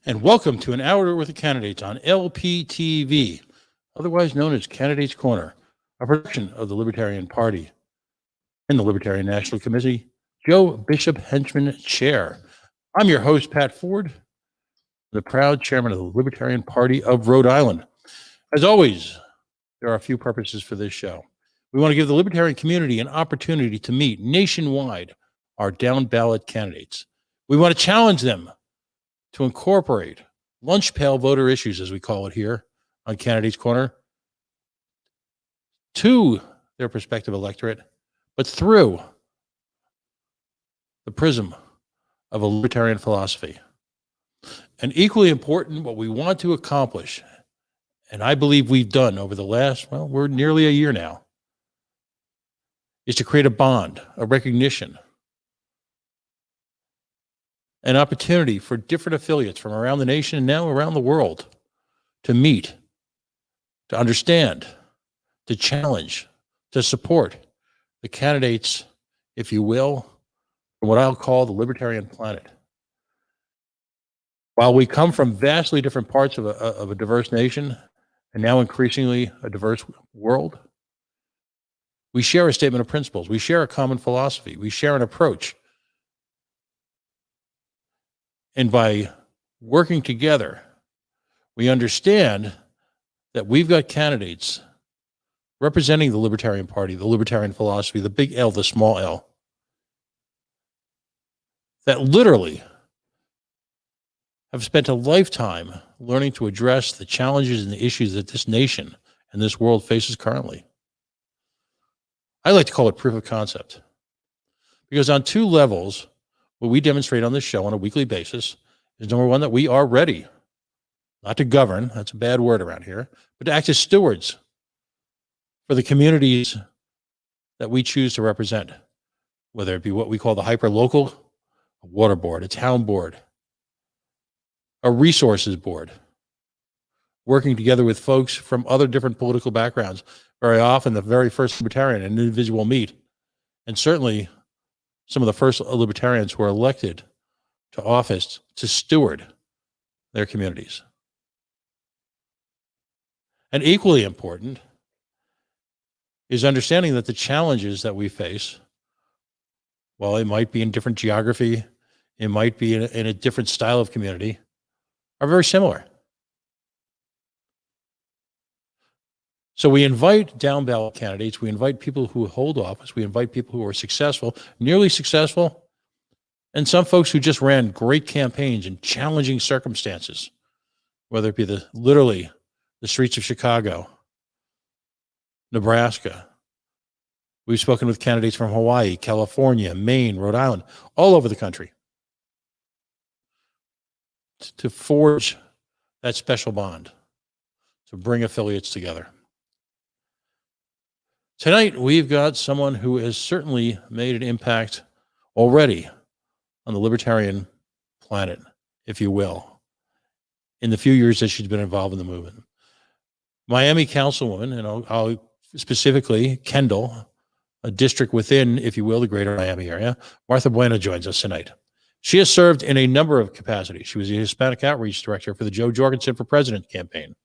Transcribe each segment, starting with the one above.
and welcome to an hour with the candidates on LPTV, otherwise known as Candidates Corner, a production of the Libertarian Party and the Libertarian National Committee, Joe Bishop Henchman Chair. I'm your host, Pat Ford, the proud chairman of the Libertarian Party of Rhode Island. As always, there are a few purposes for this show. We want to give the Libertarian community an opportunity to meet nationwide our down ballot candidates. We want to challenge them to incorporate lunch pail voter issues, as we call it here on Candidates Corner, to their prospective electorate, but through the prism of a libertarian philosophy. And equally important, what we want to accomplish, and I believe we've done over the last, well, we're nearly a year now, is to create a bond, a recognition, an opportunity for different affiliates from around the nation and now around the world to meet, to understand, to challenge, to support the candidates, if you will, for what I'll call the libertarian planet. While we come from vastly different parts of a diverse nation and now increasingly a diverse world, we share a statement of principles. We share a common philosophy. We share an approach. And by working together, we understand that we've got candidates representing the Libertarian Party, the Libertarian philosophy, the big L, the small L, that literally have spent a lifetime learning to address the challenges and the issues that this nation and this world faces currently. I like to call it proof of concept, because on two levels, what we demonstrate on this show on a weekly basis is, number one, that we are ready, not to govern, that's a bad word around here, but to act as stewards for the communities that we choose to represent, whether it be what we call the hyper-local, a water board, a town board, a resources board, working together with folks from other different political backgrounds. Very often the very first Libertarian an individual meet, and certainly some of the first libertarians who are elected to office to steward their communities. And equally important is understanding that the challenges that we face, while it might be in different geography, it might be in a different style of community, are very similar. So we invite down ballot candidates, we invite people who hold office, we invite people who are successful, nearly successful, and some folks who just ran great campaigns in challenging circumstances, whether it be literally the streets of Chicago, Nebraska. We've spoken with candidates from Hawaii, California, Maine, Rhode Island, all over the country, to forge that special bond, to bring affiliates together. Tonight, we've got someone who has certainly made an impact already on the libertarian planet, if you will, in the few years that she's been involved in the movement. Miami councilwoman, and I'll specifically Kendall, a district within, if you will, the greater Miami area, Martha Bueno joins us tonight. She has served in a number of capacities. She was the Hispanic Outreach Director for the Joe Jorgensen for President campaign.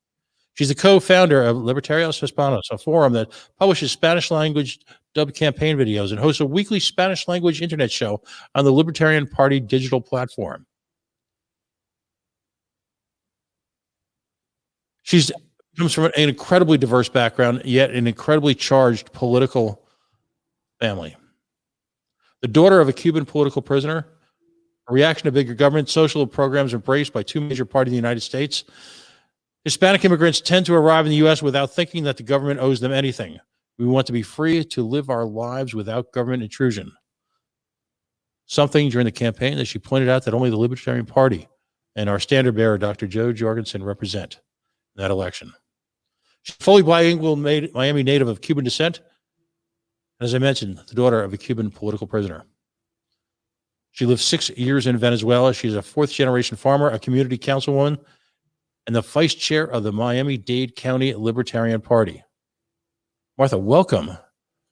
She's the co-founder of Libertarianism, a forum that publishes Spanish-language dubbed campaign videos and hosts a weekly Spanish-language internet show on the Libertarian Party digital platform. She comes from an incredibly diverse background, yet an incredibly charged political family. The daughter of a Cuban political prisoner, a reaction to bigger government, social programs embraced by two major parties in the United States. Hispanic immigrants tend to arrive in the U.S. without thinking that the government owes them anything. We want to be free to live our lives without government intrusion. Something during the campaign that she pointed out that only the Libertarian Party and our standard bearer, Dr. Joe Jorgensen, represent in that election. She's a fully bilingual Miami native of Cuban descent. And as I mentioned, the daughter of a Cuban political prisoner. She lived 6 years in Venezuela. She's a fourth-generation farmer, a community councilwoman, and the vice chair of the Miami-Dade County Libertarian Party. Martha, welcome.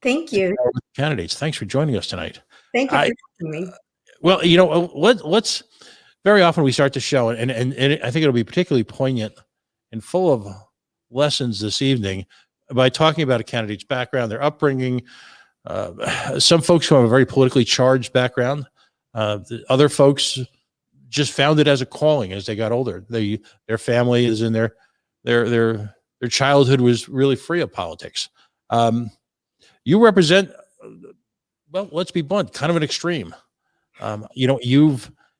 Thank you. Candidates, thanks for joining us tonight. Thank you for having me. Well, you know, let's very often we start to show, and I think it'll be particularly poignant and full of lessons this evening by talking about a candidate's background, their upbringing. Some folks who have a very politically charged background. The other folks just found it as a calling as they got older. Their family is in their childhood was really free of politics. You represent, well, let's be blunt, kind of an extreme.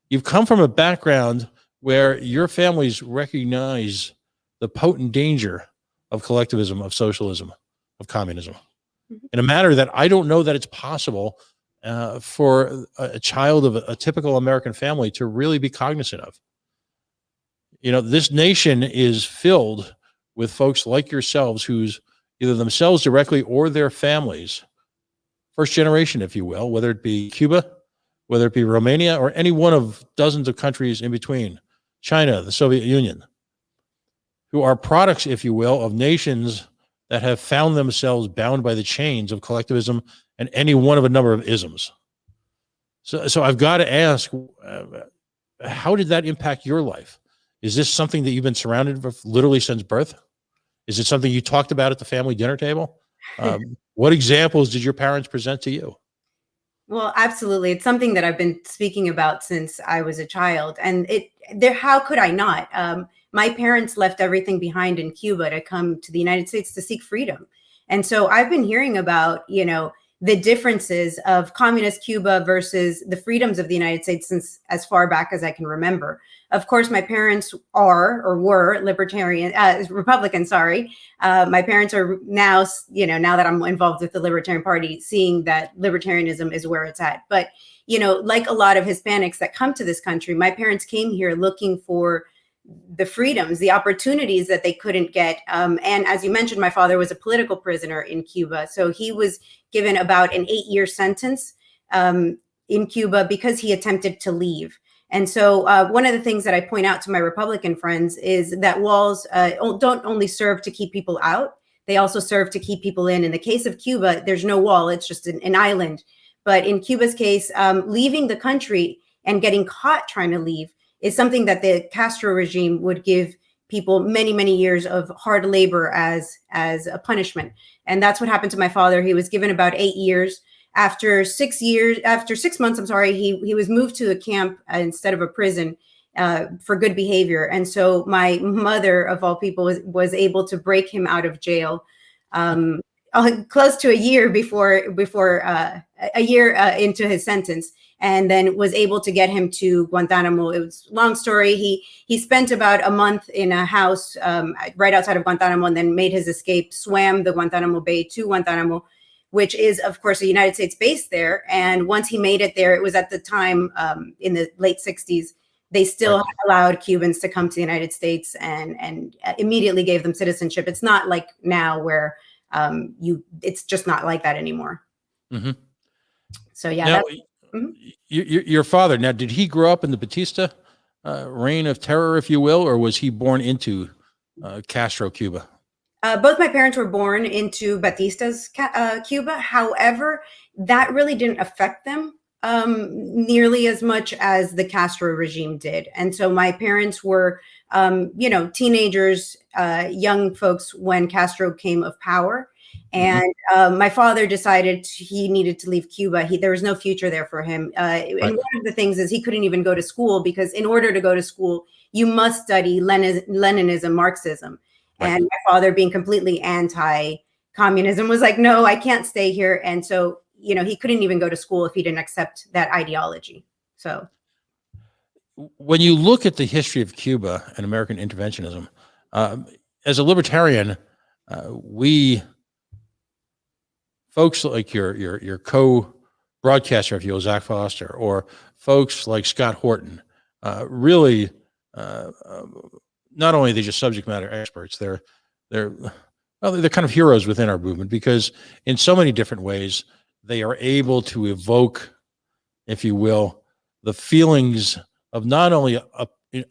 You've come from a background where your families recognize the potent danger of collectivism, of socialism, of communism, in a manner that I don't know that it's possible for a child of a typical American family to really be cognizant of. This nation is filled with folks like yourselves who's either themselves directly or their families, first generation, if you will, whether it be Cuba, whether it be Romania, or any one of dozens of countries in between, China, the Soviet Union, who are products, if you will, of nations that have found themselves bound by the chains of collectivism and any one of a number of isms. So I've got to ask, how did that impact your life? Is this something that you've been surrounded with literally since birth? Is it something you talked about at the family dinner table? What examples did your parents present to you? Well, absolutely. It's something that I've been speaking about since I was a child. And how could I not? My parents left everything behind in Cuba to come to the United States to seek freedom. And so I've been hearing about, the differences of communist Cuba versus the freedoms of the United States since as far back as I can remember. Of course, my parents were Libertarian, Republican, sorry. My parents are now, now that I'm involved with the Libertarian Party, seeing that Libertarianism is where it's at. But, like a lot of Hispanics that come to this country, my parents came here looking for the freedoms, the opportunities that they couldn't get. And as you mentioned, my father was a political prisoner in Cuba. So he was given about an 8-year sentence in Cuba because he attempted to leave. And so one of the things that I point out to my Republican friends is that walls don't only serve to keep people out, they also serve to keep people in. In the case of Cuba, there's no wall, it's just an island. But in Cuba's case, leaving the country and getting caught trying to leave is something that the Castro regime would give people many, many years of hard labor as a punishment. And that's what happened to my father. He was given about 8 years. After 6 months, he was moved to a camp instead of a prison for good behavior. And so my mother, of all people, was able to break him out of jail close to a year into his sentence, and then was able to get him to Guantanamo. It was a long story. He spent about a month in a house right outside of Guantanamo, and then made his escape, swam the Guantanamo Bay to Guantanamo, which is, of course, a United States base there. And once he made it there, it was at the time in the late 60s, they still allowed Cubans to come to the United States and immediately gave them citizenship. It's not like now where it's just not like that anymore. Mm-hmm. So yeah. Now, your father, now, did he grow up in the Batista reign of terror, if you will, or was he born into Castro Cuba? Both my parents were born into Batista's Cuba. However, that really didn't affect them nearly as much as the Castro regime did. And so my parents were, teenagers, young folks when Castro came of power. And my father decided he needed to leave Cuba. There was no future there for him. And one of the things is he couldn't even go to school, because in order to go to school, you must study Leninism, Marxism. Right. And my father, being completely anti-communism, was like, no, I can't stay here. And so, he couldn't even go to school if he didn't accept that ideology. So when you look at the history of Cuba and American interventionism, as a libertarian, folks like your co-broadcaster, if you will, Zach Foster, or folks like Scott Horton, really, not only are they just subject matter experts, they're kind of heroes within our movement, because in so many different ways they are able to evoke, if you will, the feelings of not only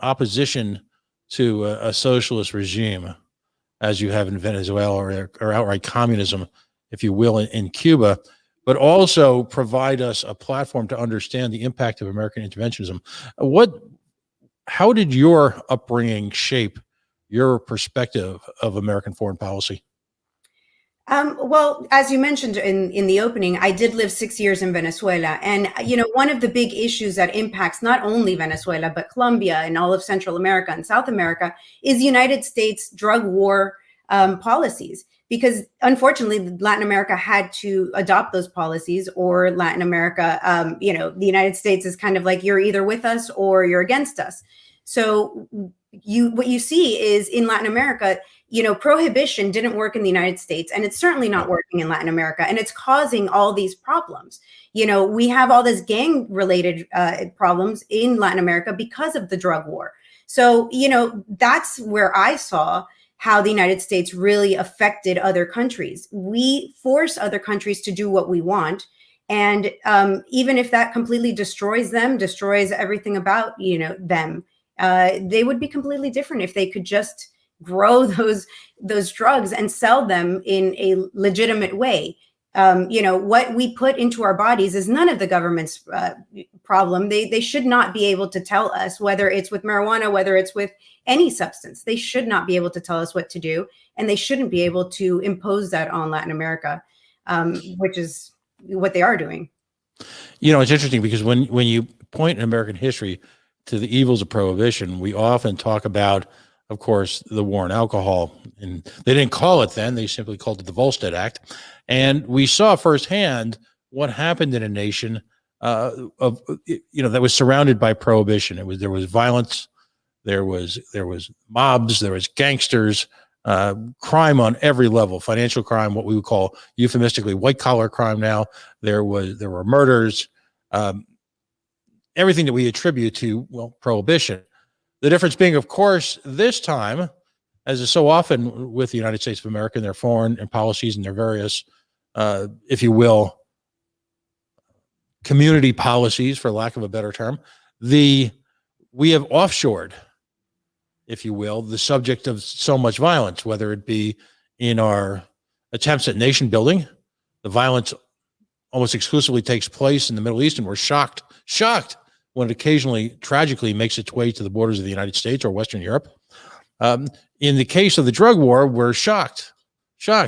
opposition to a socialist regime, as you have in Venezuela, or outright communism, if you will, in Cuba, but also provide us a platform to understand the impact of American interventionism. What how did your upbringing shape your perspective of American foreign policy? Well, as you mentioned in the opening, I did live 6 years in Venezuela. And, one of the big issues that impacts not only Venezuela, but Colombia and all of Central America and South America is United States drug war policies. Because unfortunately, Latin America had to adopt those policies, or Latin America, the United States is kind of like, you're either with us or you're against us. So what you see is in Latin America, prohibition didn't work in the United States, and it's certainly not working in Latin America, and it's causing all these problems. We have all this gang related problems in Latin America because of the drug war. So, that's where I saw how the United States really affected other countries. We force other countries to do what we want. And even if that completely destroys them, destroys everything about, them, they would be completely different if they could just grow those drugs and sell them in a legitimate way. What we put into our bodies is none of the government's problem. They should not be able to tell us, whether it's with marijuana, whether it's with any substance. They should not be able to tell us what to do, and they shouldn't be able to impose that on Latin America, which is what they are doing. It's interesting because when you point in American history to the evils of prohibition, we often talk about, of course, the war on alcohol. And they didn't call it then, they simply called it the Volstead Act. And we saw firsthand what happened in a nation that was surrounded by prohibition. There was violence, there was mobs, there was gangsters, crime on every level, financial crime, what we would call euphemistically white collar crime now. There were murders, everything that we attribute to, prohibition. The difference being, of course, this time, as is so often with the United States of America and their foreign and policies and their various, if you will, community policies, for lack of a better term, we have offshored, if you will, the subject of so much violence, whether it be in our attempts at nation building. The violence almost exclusively takes place in the Middle East, and we're shocked when it occasionally, tragically, makes its way to the borders of the United States or Western Europe. In the case of the drug war, we're shocked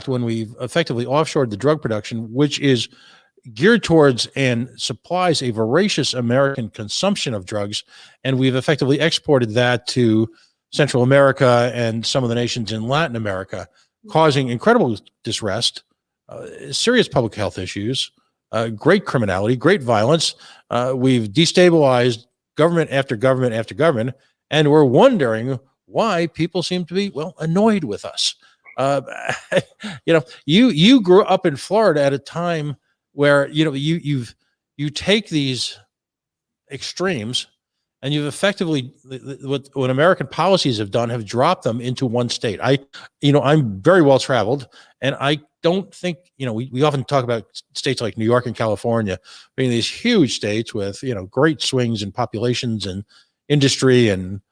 when we've effectively offshored the drug production, which is geared towards and supplies a voracious American consumption of drugs, and we've effectively exported that to Central America and some of the nations in Latin America, causing incredible distress, serious public health issues, great criminality, great violence. We've destabilized government after government after government, and we're wondering why people seem to be, annoyed with us. You grew up in Florida at a time where, you take these extremes and you've effectively, what American policies have done, have dropped them into one state. I'm very well traveled, and I don't think, we often talk about states like New York and California being these huge states with, great swings in populations and industry. And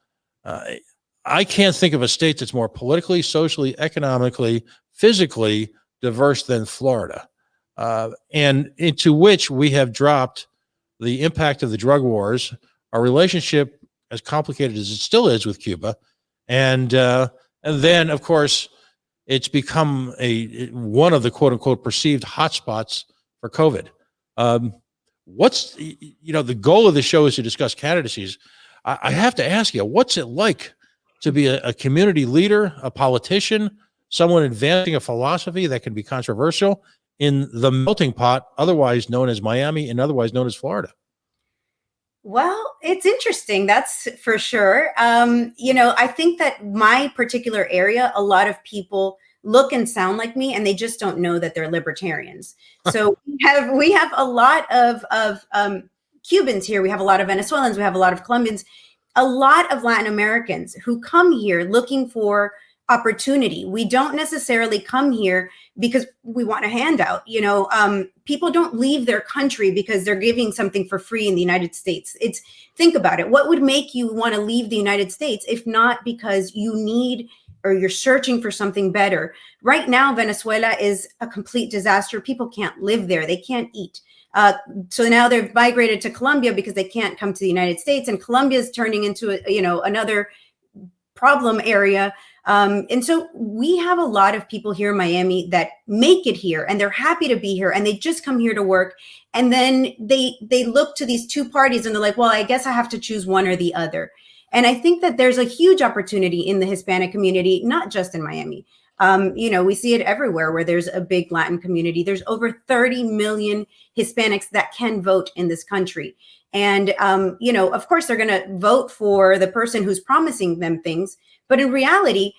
I can't think of a state that's more politically, socially, economically, physically diverse than Florida, and into which we have dropped the impact of the drug wars, our relationship, as complicated as it still is with Cuba. And then, of course, it's become one of the quote unquote perceived hotspots for COVID. What's, the goal of the show is to discuss candidacies. I have to ask you, what's it like to be a community leader, a politician, someone advancing a philosophy that can be controversial in the melting pot, otherwise known as Miami and otherwise known as Florida? Well, it's interesting. That's for sure. I think that my particular area, a lot of people look and sound like me, and they just don't know that they're libertarians. So we have a lot of Cubans here. We have a lot of Venezuelans. We have a lot of Colombians, a lot of Latin Americans who come here looking for opportunity. We don't necessarily come here because we want a handout. People don't leave their country because they're giving something for free in the United States. Think about it. What would make you want to leave the United States if not because you need or you're searching for something better? Right now, Venezuela is a complete disaster. People can't live there. They can't eat. So now they've migrated to Colombia because they can't come to the United States, and Colombia is turning into another problem area. And so we have a lot of people here in Miami that make it here, and they're happy to be here, and they just come here to work. And then they look to these two parties and they're like, well, I guess I have to choose one or the other. And I think that there's a huge opportunity in the Hispanic community, not just in Miami. We see it everywhere where there's a big Latin community. There's over 30 million Hispanics that can vote in this country. And, of course, they're going to vote for the person who's promising them things. But in reality,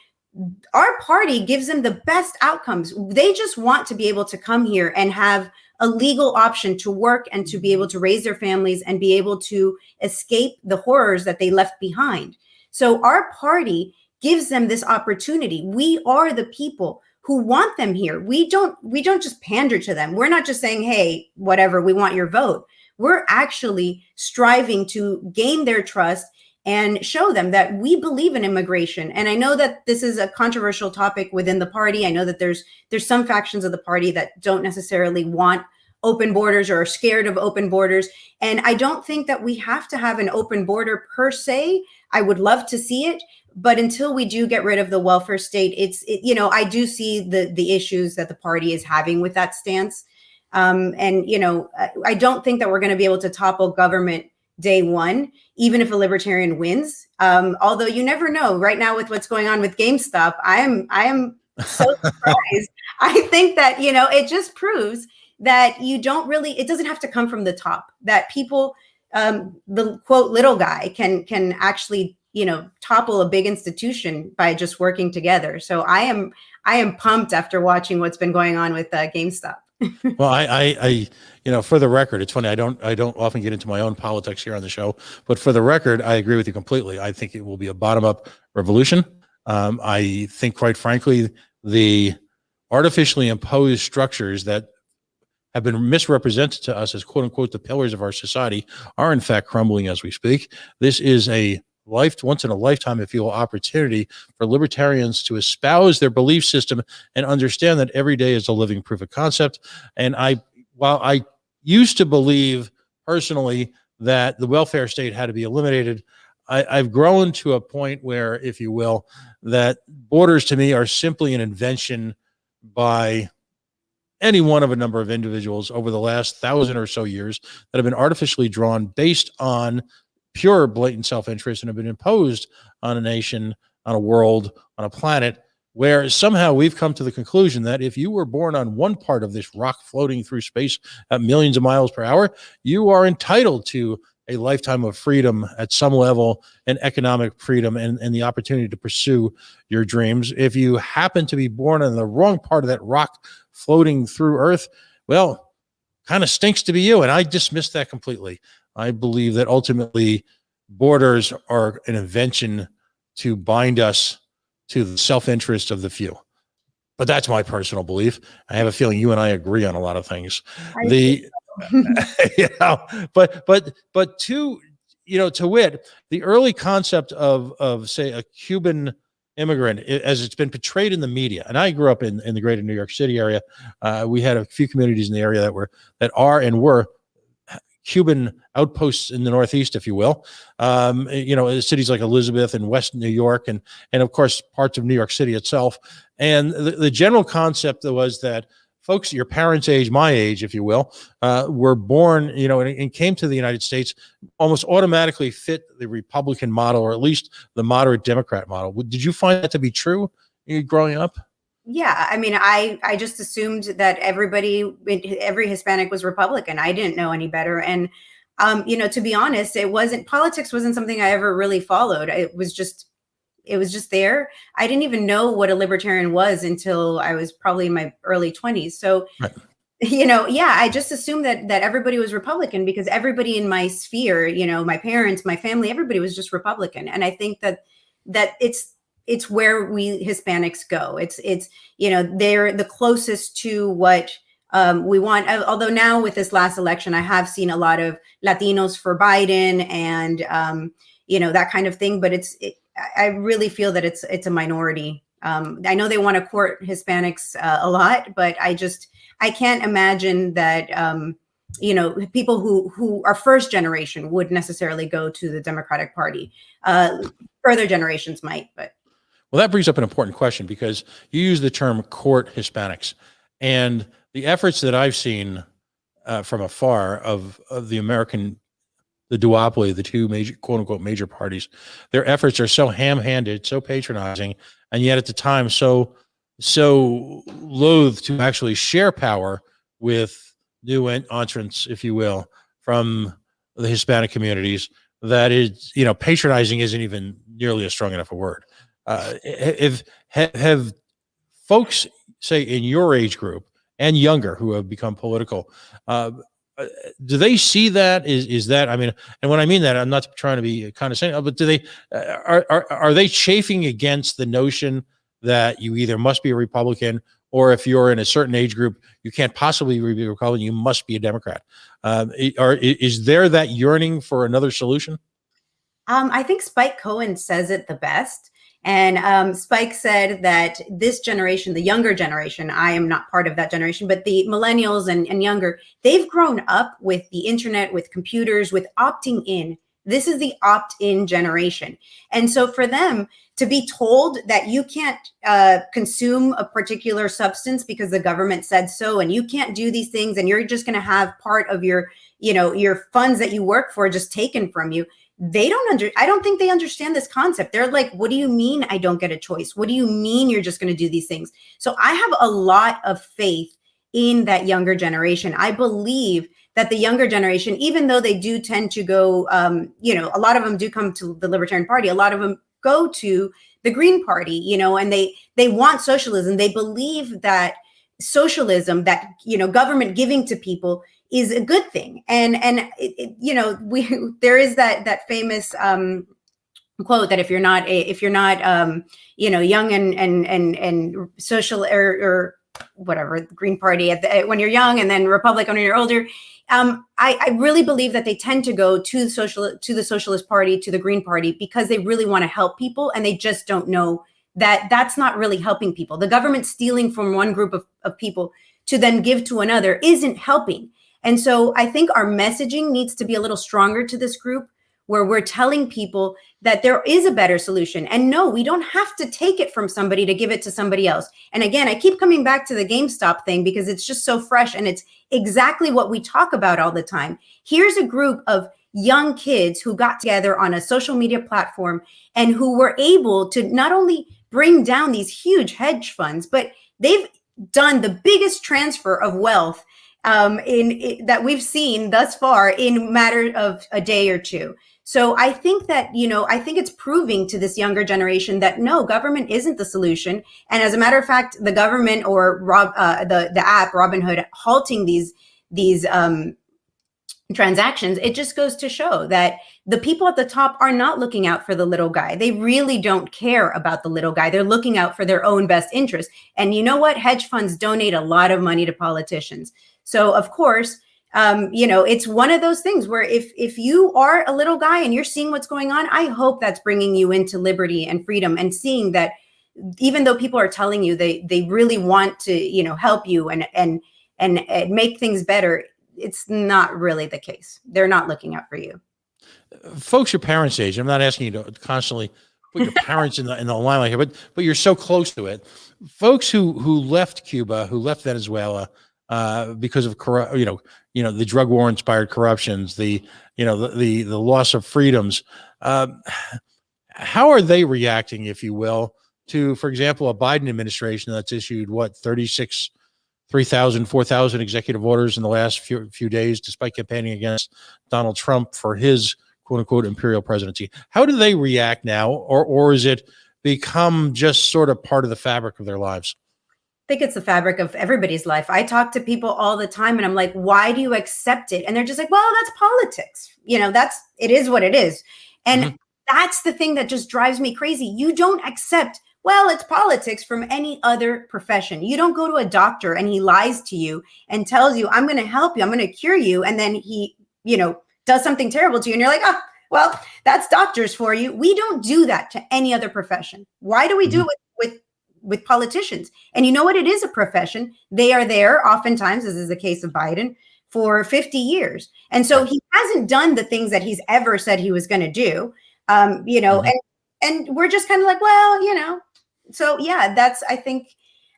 our party gives them the best outcomes. They just want to be able to come here and have a legal option to work and to be able to raise their families and be able to escape the horrors that they left behind. So our party gives them this opportunity. We are the people who want them here. We don't just pander to them. We're not just saying, hey, whatever, we want your vote. We're actually striving to gain their trust and show them that we believe in immigration. And I know that this is a controversial topic within the party. I know that there's some factions of the party that don't necessarily want open borders or are scared of open borders. And I don't think that we have to have an open border per se. I would love to see it. But until we do get rid of the welfare state, I do see the issues that the party is having with that stance. I don't think that we're going to be able to topple government day one, even if a libertarian wins. Although you never know. Right now, with what's going on with GameStop, I am so surprised. I think that it just proves that it doesn't have to come from the top. That people, the quote little guy, can actually topple a big institution by just working together. So I am pumped after watching what's been going on with GameStop. Well, I for the record, it's funny. I don't often get into my own politics here on the show, but for the record, I agree with you completely. I think it will be a bottom-up revolution. I think, quite frankly, the artificially imposed structures that have been misrepresented to us as "quote unquote" the pillars of our society are in fact crumbling as we speak. This is a once in a lifetime, if you will, opportunity for libertarians to espouse their belief system and understand that every day is a living proof of concept. And while I used to believe personally that the welfare state had to be eliminated, I've grown to a point where, if you will, that borders to me are simply an invention by any one of a number of individuals over the last 1,000 or so years that have been artificially drawn based on pure blatant self-interest and have been imposed on a nation, on a world, on a planet, where somehow we've come to the conclusion that if you were born on one part of this rock floating through space at millions of miles per hour, you are entitled to a lifetime of freedom at some level, and economic freedom, and the opportunity to pursue your dreams. If you happen to be born on the wrong part of that rock floating through Earth, well, kind of stinks to be you. And I dismiss that completely. I believe that ultimately borders are an invention to bind us to the self-interest of the few. But that's my personal belief. I have a feeling you and I agree on a lot of things. But to wit, the early concept of say a Cuban immigrant, as it's been portrayed in the media, and I grew up in the greater New York City area. We had a few communities in the area that are and were Cuban outposts in the Northeast, if you will. Cities like Elizabeth and West New York, and of course parts of New York City itself. And the general concept was that folks your parents' age, my age, if you will, were born, and came to the United States, almost automatically fit the Republican model, or at least the moderate Democrat model. Did you find that to be true growing up? Yeah, I mean, I just assumed that every Hispanic was Republican. I didn't know any better. And, to be honest, politics wasn't something I ever really followed. It was just there. I didn't even know what a libertarian was until I was probably in my early 20s. So, right. I just assumed that everybody was Republican because everybody in my sphere, my parents, my family, everybody was just Republican. And I think that it's where we Hispanics go. It's they're the closest to what we want. Although now with this last election, I have seen a lot of Latinos for Biden and that kind of thing. But I really feel that it's a minority. I know they want to court Hispanics a lot, but I can't imagine that people who are first generation would necessarily go to the Democratic Party. Further generations might, but. Well, that brings up an important question, because you use the term court Hispanics, and the efforts that I've seen from afar of the duopoly, the two major, quote unquote, major parties, their efforts are so ham-handed, so patronizing, and yet at the time so loath to actually share power with new entrants, if you will, from the Hispanic communities, that is, patronizing isn't even nearly a strong enough a word. Have folks, say, in your age group and younger, who have become political, do they see that? Is that, I mean, and when I mean that, I'm not trying to be condescending, but do they are they chafing against the notion that you either must be a Republican, or if you're in a certain age group, you can't possibly be a Republican, you must be a Democrat? Is there that yearning for another solution? I think Spike Cohen says it the best. And Spike said that this generation, the younger generation, I am not part of that generation, but the millennials and younger, they've grown up with the internet, with computers, with opting in. This is the opt-in generation. And so for them to be told that you can't consume a particular substance because the government said so, and you can't do these things, and you're just going to have part of your funds that you work for just taken from you, I don't think they understand this concept. They're like, what do you mean I don't get a choice? What do you mean you're just going to do these things? So I have a lot of faith in that younger generation. I believe that the younger generation, even though they do tend to go, a lot of them do come to the Libertarian Party. A lot of them go to the Green Party, and they want socialism. They believe that socialism, that, government giving to people, is a good thing. And there is that famous quote that if you're not young and social or whatever, Green Party when you're young, and then Republican when you're older. I really believe that they tend to go to the Socialist Party, to the Green Party, because they really want to help people, and they just don't know that that's not really helping people. The government stealing from one group of people to then give to another isn't helping. And so I think our messaging needs to be a little stronger to this group, where we're telling people that there is a better solution. And no, we don't have to take it from somebody to give it to somebody else. And again, I keep coming back to the GameStop thing because it's just so fresh, and it's exactly what we talk about all the time. Here's a group of young kids who got together on a social media platform and who were able to not only bring down these huge hedge funds, but they've done the biggest transfer of wealth that we've seen thus far in a matter of a day or two. So I think that, I think it's proving to this younger generation that no, government isn't the solution. And as a matter of fact, the government or the app Robinhood halting these transactions, it just goes to show that the people at the top are not looking out for the little guy. They really don't care about the little guy. They're looking out for their own best interest. And you know what? Hedge funds donate a lot of money to politicians. So of course, it's one of those things where if you are a little guy and you're seeing what's going on, I hope that's bringing you into liberty and freedom, and seeing that even though people are telling you they really want to, help you and make things better, it's not really the case. They're not looking out for you. Folks your parents' age, I'm not asking you to constantly put your parents in the limelight here, but you're so close to it. Folks who left Cuba, who left Venezuela, because of the drug war inspired corruptions, the loss of freedoms. How are they reacting, if you will, to, for example, a Biden administration that's issued 3,000, 4,000 executive orders in the last few days, despite campaigning against Donald Trump for his quote unquote imperial presidency? How do they react now, or is it become just sort of part of the fabric of their lives? I think it's the fabric of everybody's life. I talk to people all the time and I'm like, why do you accept it? And they're just like, well, that's politics. It is what it is. And that's the thing that just drives me crazy. You don't accept, well, it's politics, from any other profession. You don't go to a doctor and he lies to you and tells you, I'm going to help you, I'm going to cure you. And then he, does something terrible to you. And you're like, oh, well, that's doctors for you. We don't do that to any other profession. Why do we do it with politicians? And you know what? It is a profession. They are there oftentimes, as is the case of Biden, for 50 years. And so he hasn't done the things that he's ever said he was going to do. You know, and we're just kind of like, well, you know, so yeah,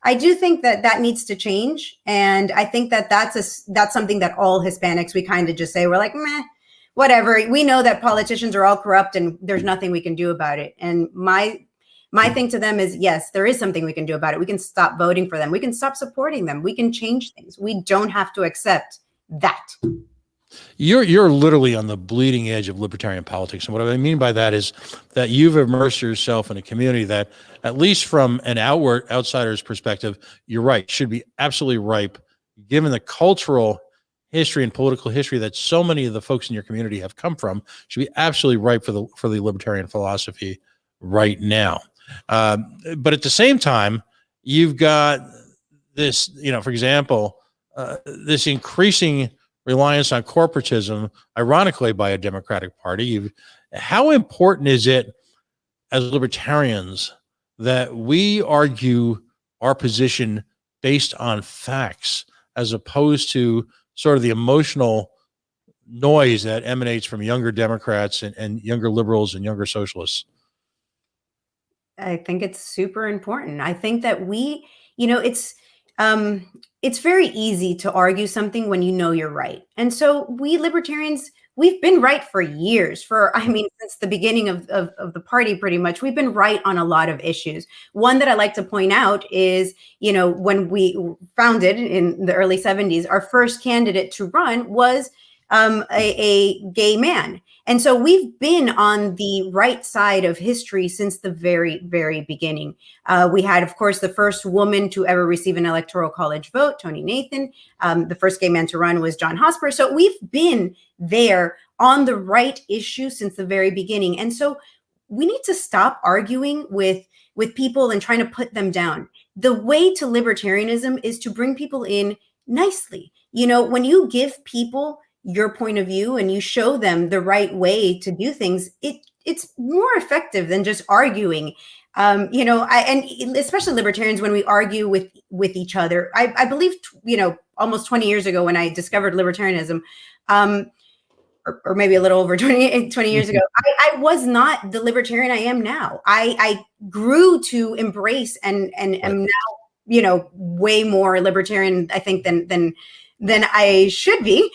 I do think that needs to change. And I think that's something that all Hispanics, we kind of just say, we're like, meh, whatever. We know that politicians are all corrupt and there's nothing we can do about it. And my thing to them is, yes, there is something we can do about it. We can stop voting for them. We can stop supporting them. We can change things. We don't have to accept that. You're literally on the bleeding edge of libertarian politics. And what I mean by that is that you've immersed yourself in a community that, at least from an outsider's perspective, you're right, should be absolutely ripe, given the cultural history and political history that so many of the folks in your community have come from, should be absolutely ripe for the libertarian philosophy right now. But at the same time, you've got this, you know, for example, this increasing reliance on corporatism, ironically, by a Democratic Party. How important is it as libertarians that we argue our position based on facts, as opposed to sort of the emotional noise that emanates from younger Democrats and younger liberals and younger socialists? I think it's super important. I think that you know, it's very easy to argue something when you know you're right. And so we libertarians, we've been right for years, since the beginning of the party, pretty much. We've been right on a lot of issues. One that I like to point out is, you know, when we founded in the early 70s, our first candidate to run was a gay man. And so we've been on the right side of history since the very, very beginning. We had, of course, the first woman to ever receive an electoral college vote, Tony Nathan. The first gay man to run was John Hosper. So we've been there on the right issue since the very beginning. And so we need to stop arguing with people and trying to put them down. The way to libertarianism is to bring people in nicely. You know, when you give people your point of view and you show them the right way to do things, it's more effective than just arguing. You know, and especially libertarians, when we argue with each other, I believe, you know, almost 20 years ago when I discovered libertarianism, or maybe a little over 20 years ago, I was not the libertarian I am now. I grew to embrace and am now, you know, way more libertarian, I think, than I should be.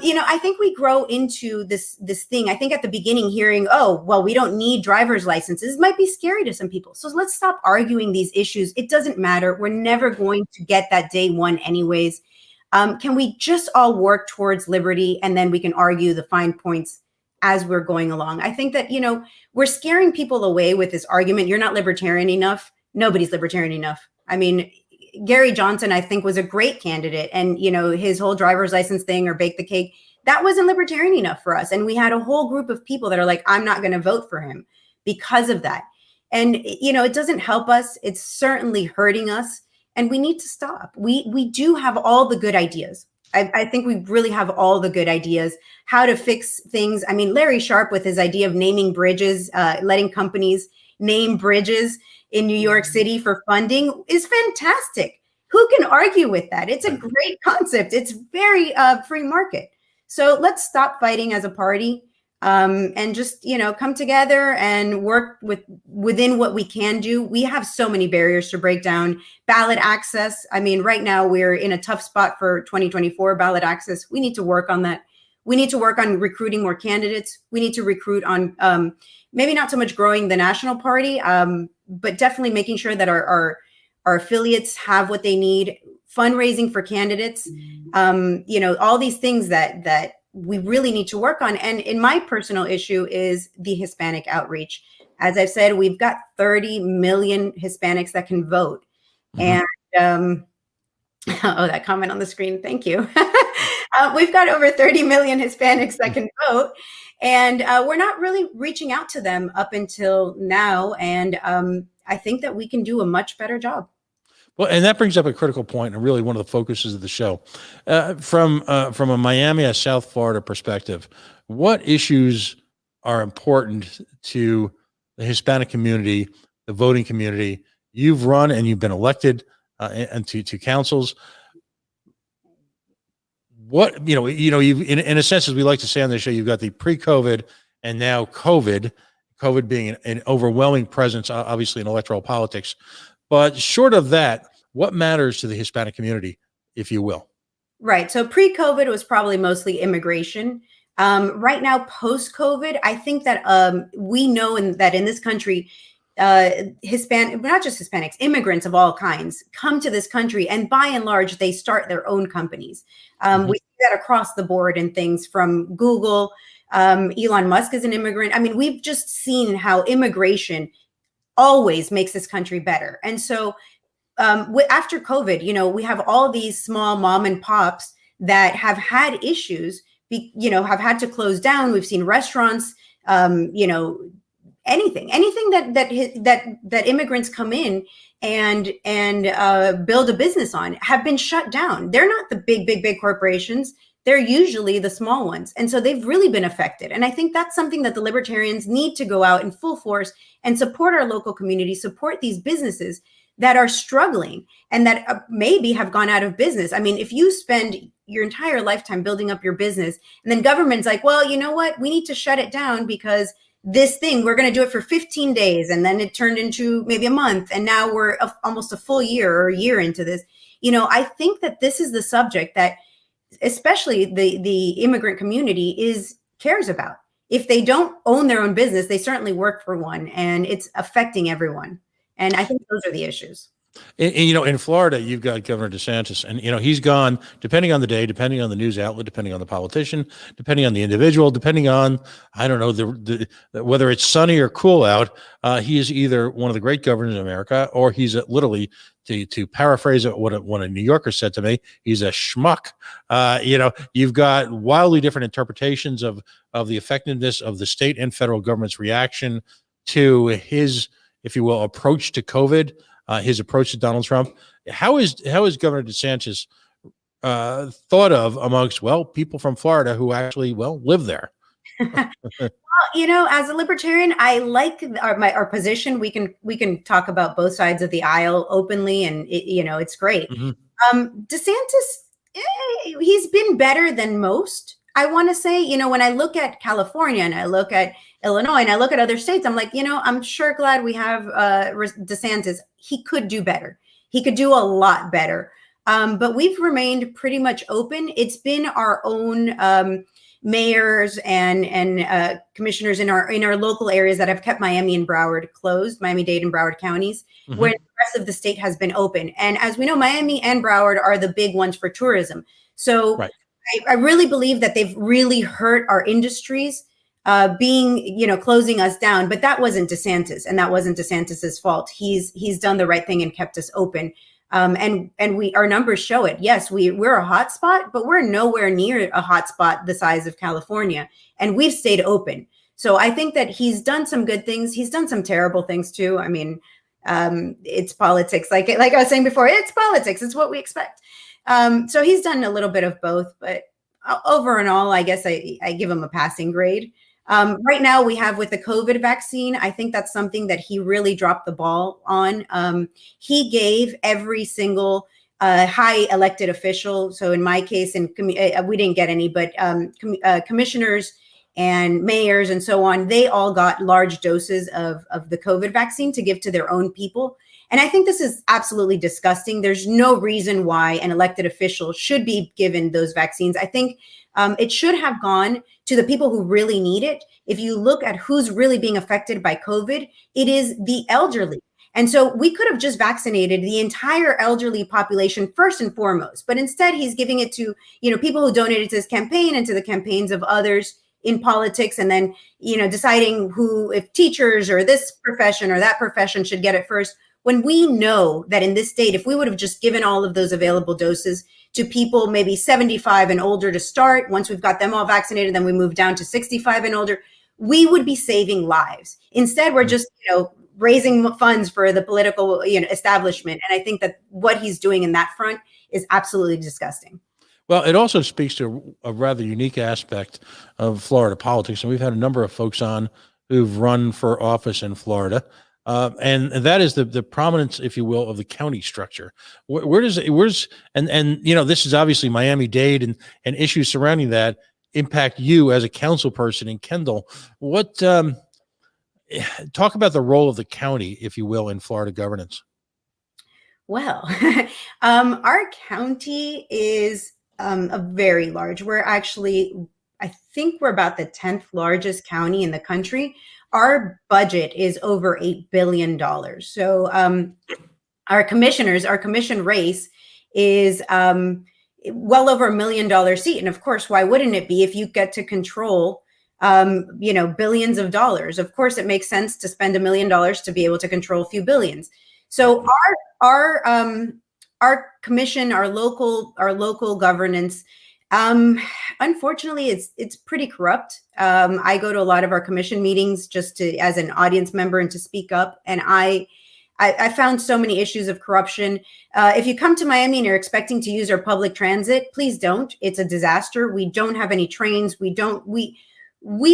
You know, I think we grow into this thing. I think at the beginning, hearing, oh, well, we don't need driver's licenses, might be scary to some people. So let's stop arguing these issues. It doesn't matter. We're never going to get that day one anyways. Can we just all work towards liberty, and then we can argue the fine points as we're going along? I think that, you know, we're scaring people away with this argument. You're not libertarian enough. Nobody's libertarian enough. I mean, Gary Johnson, I think, was a great candidate. And, you know, his whole driver's license thing, or bake the cake, that wasn't libertarian enough for us. And we had a whole group of people that are like, I'm not going to vote for him because of that. And, you know, it doesn't help us. It's certainly hurting us. And we need to stop. We do have all the good ideas. I think we really have all the good ideas, how to fix things. I mean, Larry Sharp, with his idea of naming bridges, letting companies name bridges in New York City for funding, is fantastic. Who can argue with that? It's a great concept. It's very free market. So let's stop fighting as a party, and just, you know, come together and work within what we can do. We have so many barriers to break down. Ballot access. I mean, right now we're in a tough spot for 2024 ballot access. We need to work on that. We need to work on recruiting more candidates. We need to recruit on maybe not so much growing the national party, but definitely making sure that our affiliates have what they need, fundraising for candidates, you know, all these things that we really need to work on. And in my personal issue is the Hispanic outreach. As I've said, we've got 30 million Hispanics that can vote. And oh, that comment on the screen, thank you. We've got over 30 million Hispanics that can vote. And we're not really reaching out to them up until now. And I think that we can do a much better job. Well, and that brings up a critical point, and really one of the focuses of the show. From a Miami, a South Florida perspective, what issues are important to the Hispanic community, the voting community? You've run and you've been elected and to councils. what, you've, in a sense, as we like to say on this show, you've got the pre-COVID and now COVID being an overwhelming presence, obviously in electoral politics. But short of that, what matters to the Hispanic community, if you will? Right. So pre-COVID was probably mostly immigration. Right now, post-COVID, I think that we know that in this country, Hispanic, not just Hispanics, immigrants of all kinds come to this country, and by and large, they start their own companies. We see that across the board in things from Google. Elon Musk is an immigrant. I mean, we've just seen how immigration always makes this country better. And so after COVID, we have all these small mom and pops that have had issues, have had to close down. We've seen restaurants, anything that immigrants come in and build a business on have been shut down. They're not the big corporations. They're usually the small ones. And so they've really been affected. And I think that's something that the Libertarians need to go out in full force and support our local community, support these businesses that are struggling and that maybe have gone out of business. I mean, if you spend your entire lifetime building up your business and then government's like, well, you know what, we need to shut it down because this thing, we're going to do it for 15 days. And then it turned into maybe a month. And now we're almost a full year or a year into this. I think that this is the subject that especially the immigrant community cares about. If they don't own their own business, they certainly work for one, and it's affecting everyone. And I think those are the issues. In Florida, you've got Governor DeSantis, and he's gone, depending on the day, depending on the news outlet, depending on the politician, depending on the individual, depending on, I don't know, whether it's sunny or cool out. He is either one of the great governors in America, or he's literally, to paraphrase what a New Yorker said to me, he's a schmuck. You've got wildly different interpretations of the effectiveness of the state and federal government's reaction to his, if you will, approach to COVID. His approach to Donald Trump. How is Governor DeSantis thought of amongst, people from Florida who actually, live there? Well, as a Libertarian, I like our position. We can talk about both sides of the aisle openly, and it's great. DeSantis, he's been better than most. I want to say, when I look at California and I look at Illinois and I look at other states, I'm like, I'm sure glad we have DeSantis. He could do better. He could do a lot better. But we've remained pretty much open. It's been our own mayors and commissioners in our local areas that have kept Miami and Broward closed, Miami-Dade and Broward counties, where the rest of the state has been open. And as we know, Miami and Broward are the big ones for tourism. So right. I really believe that they've really hurt our industries, closing us down. But that wasn't DeSantis, and that wasn't DeSantis's fault. He's done the right thing and kept us open. And our numbers show it. Yes, we're a hot spot, but we're nowhere near a hot spot the size of California, and we've stayed open. So I think that he's done some good things. He's done some terrible things too. I mean, it's politics. Like I was saying before, it's politics. It's what we expect. So he's done a little bit of both, but over and all, I guess I give him a passing grade. Right now we have with the COVID vaccine, I think that's something that he really dropped the ball on. He gave every single high elected official. So in my case, and we didn't get any, but commissioners and mayors and so on, they all got large doses of the COVID vaccine to give to their own people. And I think this is absolutely disgusting. There's no reason why an elected official should be given those vaccines. I think it should have gone to the people who really need it. If you look at who's really being affected by COVID, it is the elderly. And so we could have just vaccinated the entire elderly population first and foremost. But instead, he's giving it to, people who donated to his campaign and to the campaigns of others in politics, and then, deciding if teachers or this profession or that profession should get it first. When we know that in this state, if we would have just given all of those available doses to people maybe 75 and older to start, once we've got them all vaccinated, then we move down to 65 and older, we would be saving lives. Instead, we're just, raising funds for the political, establishment. And I think that what he's doing in that front is absolutely disgusting. Well, it also speaks to a rather unique aspect of Florida politics. And we've had a number of folks on who've run for office in Florida. And that is the prominence, if you will, of the county structure. Where's and this is obviously Miami-Dade and issues surrounding that impact you as a council person in Kendall. What talk about the role of the county, if you will, in Florida governance? Well, our county is a very large. We're actually, I think we're about the 10th largest county in the country. Our budget is over $8 billion. So our commission race is well over $1 million seat. And of course, why wouldn't it be if you get to control billions of dollars? Of course, it makes sense to spend $1 million to be able to control a few billions. So our commission, our local governance, unfortunately, it's pretty corrupt. I go to a lot of our commission meetings just as an audience member and to speak up, and I found so many issues of corruption. If you come to Miami and you're expecting to use our public transit, please don't. It's a disaster. We don't have any trains. We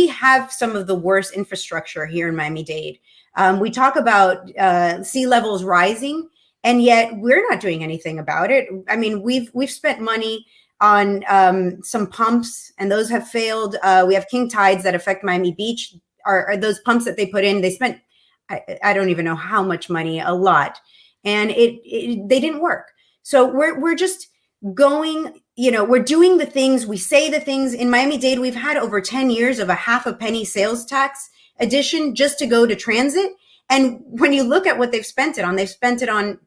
have some of the worst infrastructure here in Miami-Dade. We talk about sea levels rising, and yet we're not doing anything about it. I mean, we've spent money on some pumps, and those have failed. We have king tides that affect Miami Beach. Are those pumps that they put in? They spent I don't even know how much money, a lot, and they didn't work. So we're just going. We're doing the things, we say the things. In Miami-Dade, we've had over 10 years of a half a penny sales tax addition just to go to transit. And when you look at what they've spent it on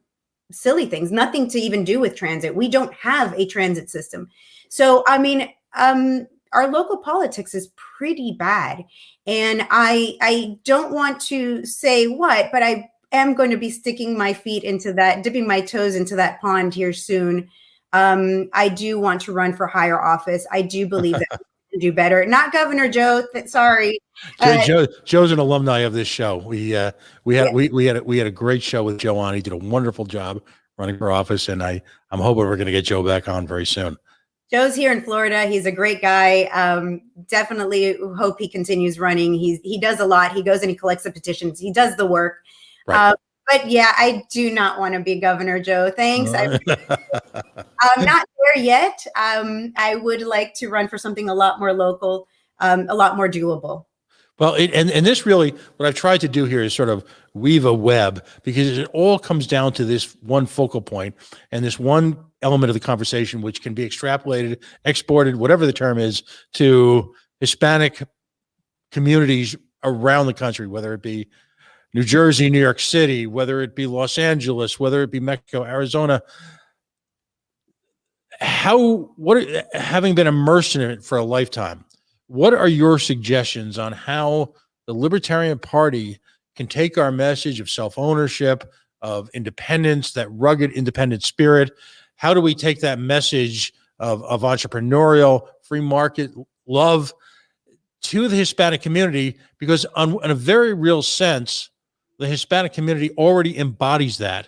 silly things, nothing to even do with transit. We don't have a transit system. So, I mean, our local politics is pretty bad. And I don't want to say what, but I am going to be sticking my feet into that, dipping my toes into that pond here soon. I do want to run for higher office. I do believe that we can do better. Not Governor Joe. Sorry. Joe's an alumni of this show. We had a great show with Joe on. He did a wonderful job running for office, and I'm hoping we're going to get Joe back on very soon. Joe's here in Florida. He's a great guy. Definitely hope he continues running. He does a lot. He goes and he collects the petitions. He does the work. Right. But yeah, I do not want to be Governor Joe. Thanks. I'm not there yet. I would like to run for something a lot more local, a lot more doable. Well, and this really, what I've tried to do here is sort of weave a web, because it all comes down to this one focal point and this one element of the conversation, which can be extrapolated, exported, whatever the term is, to Hispanic communities around the country, whether it be New Jersey, New York City, whether it be Los Angeles, whether it be Mexico, Arizona. Having been immersed in it for a lifetime, what are your suggestions on how the Libertarian Party can take our message of self-ownership, of independence, that rugged independent spirit? How do we take that message of entrepreneurial, free market love to the Hispanic community? Because in a very real sense, the Hispanic community already embodies that,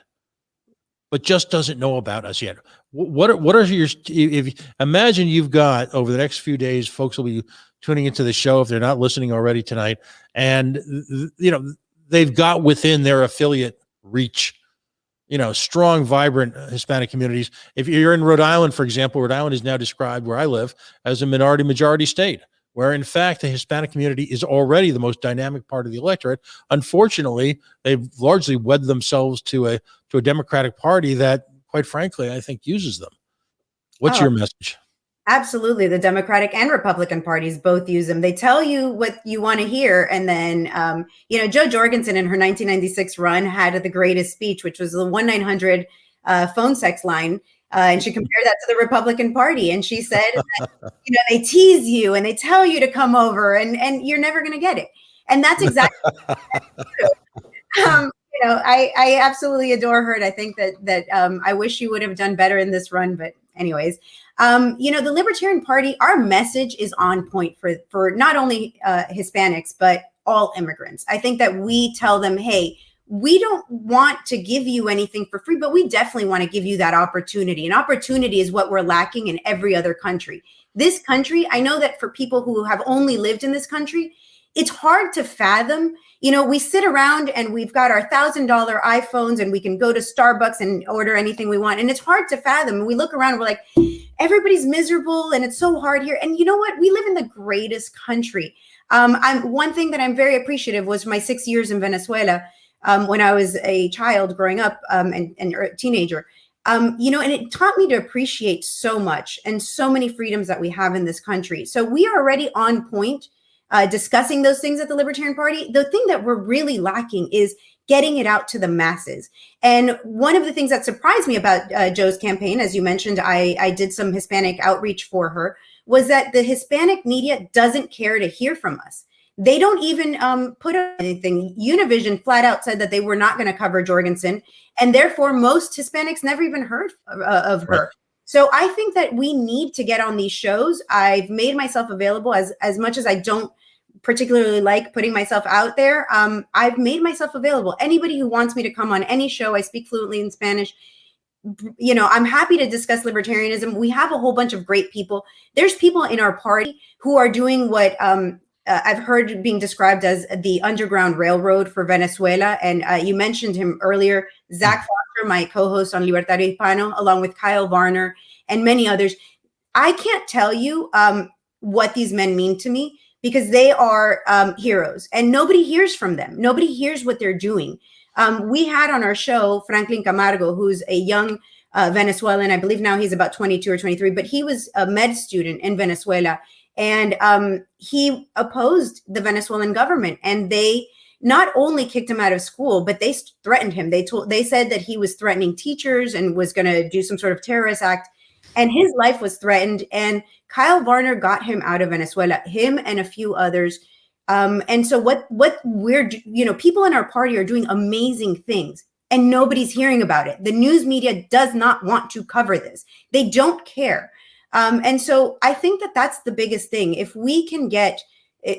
but just doesn't know about us yet. What are your, imagine you've got, over the next few days, folks will be tuning into the show if they're not listening already tonight, and they've got within their affiliate reach, strong, vibrant Hispanic communities. If you're in Rhode Island, for example, Rhode Island is now described, where I live, as a minority-majority state, where in fact the Hispanic community is already the most dynamic part of the electorate. Unfortunately, they've largely wed themselves to a Democratic Party that, quite frankly, I think uses them. What's your message? Absolutely. The Democratic and Republican parties both use them. They tell you what you want to hear. And then, Jo Jorgensen in her 1996 run had the greatest speech, which was the 1-900 phone sex line. And she compared that to the Republican Party. And she said, that, they tease you and they tell you to come over and you're never going to get it. And that's exactly what I absolutely adore her. And I think that I wish she would have done better in this run. But anyways, the Libertarian Party, our message is on point for not only Hispanics, but all immigrants. I think that we tell them, hey, we don't want to give you anything for free, but we definitely want to give you that opportunity. And opportunity is what we're lacking in every other country. This country, I know that for people who have only lived in this country, it's hard to fathom. You know, we sit around and we've got our $1,000 iPhones and we can go to Starbucks and order anything we want. And it's hard to fathom. We look around and we're like, everybody's miserable and it's so hard here. And you know what? We live in the greatest country. One thing that I'm very appreciative was my 6 years in Venezuela when I was a child growing up and a teenager. You know, and it taught me to appreciate so much and so many freedoms that we have in this country. So we are already on point discussing those things at the Libertarian Party. The thing that we're really lacking is getting it out to the masses. And one of the things that surprised me about Joe's campaign, as you mentioned, I did some Hispanic outreach for her, was that the Hispanic media doesn't care to hear from us. They don't even put up anything. Univision flat out said that they were not going to cover Jorgensen, and therefore most Hispanics never even heard of her. Right. So I think that we need to get on these shows. I've made myself available as much as I don't particularly like putting myself out there. I've made myself available. Anybody who wants me to come on any show, I speak fluently in Spanish. You know, I'm happy to discuss libertarianism. We have a whole bunch of great people. There's people in our party who are doing what I've heard being described as the Underground Railroad for Venezuela. And you mentioned him earlier, Zach Foster, my co-host on Libertario Hispano, along with Kyle Varner and many others. I can't tell you what these men mean to me because they are heroes and nobody hears from them. Nobody hears what they're doing. We had on our show Franklin Camargo, who's a young Venezuelan. I believe now he's about 22 or 23, but he was a med student in Venezuela. And he opposed the Venezuelan government, and they not only kicked him out of school, but they threatened him. They said that he was threatening teachers and was going to do some sort of terrorist act, and his life was threatened. And Kyle Varner got him out of Venezuela, him and a few others. And so what we're, you know, people in our party are doing amazing things, and nobody's hearing about it. The news media does not want to cover this. They don't care. And so I think that that's the biggest thing. If we can get,